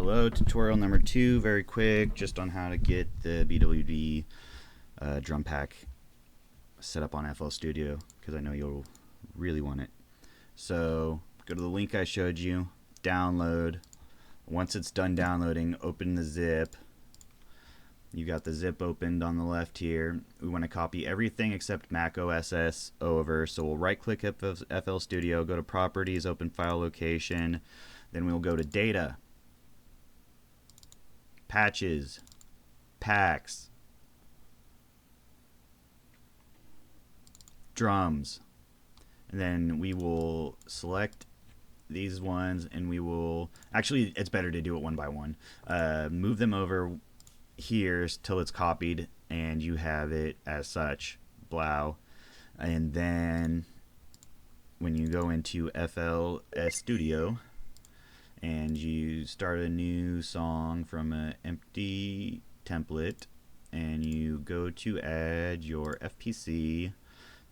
Hello, tutorial number 2, very quick, just on how to get the BWD drum pack set up on FL Studio, because I know you'll really want it. So go to the link I showed you, download. Once it's done downloading, open the zip. You got the zip opened on the left here. We want to copy everything except Mac OS over, so we'll right click FL Studio, go to Properties, Open File Location, then we'll go to Data, Patches, Packs, Drums, and then we will select these ones, and we will actually, it's better to do it one by one. Move them over here till it's copied and you have it as such, blow. And then when you go into FL Studio and you start a new song from an empty template, and you go to add your FPC,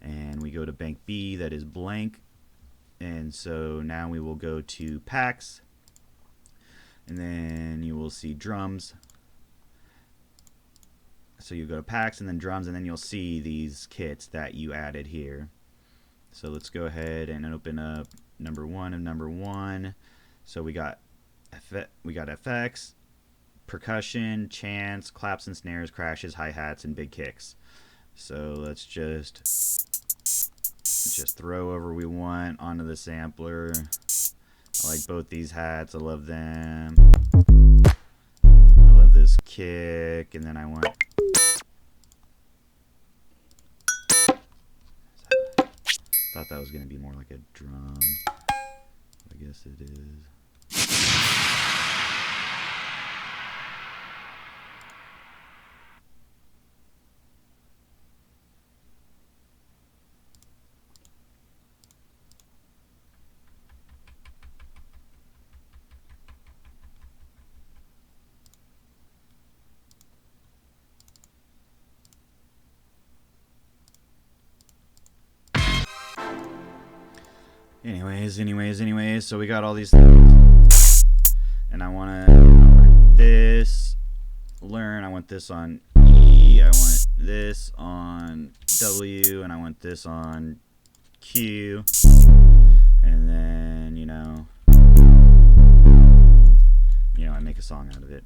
and we go to bank B that is blank, and so now we will go to packs, and then you will see drums. So you go to packs and then drums, and then you'll see these kits that you added here. So let's go ahead and open up number 1 of number 1. So we got effects, percussion, chants, claps and snares, crashes, hi-hats, and big kicks. So let's just throw whatever we want onto the sampler. I like both these hats. I love them. I love this kick, and then I want. Thought that was going to be more like a drum. I guess it is. Anyways, so we got all these things, and I want this learn, I want this on E, I want this on W, and I want this on Q, and then, you know, I make a song out of it.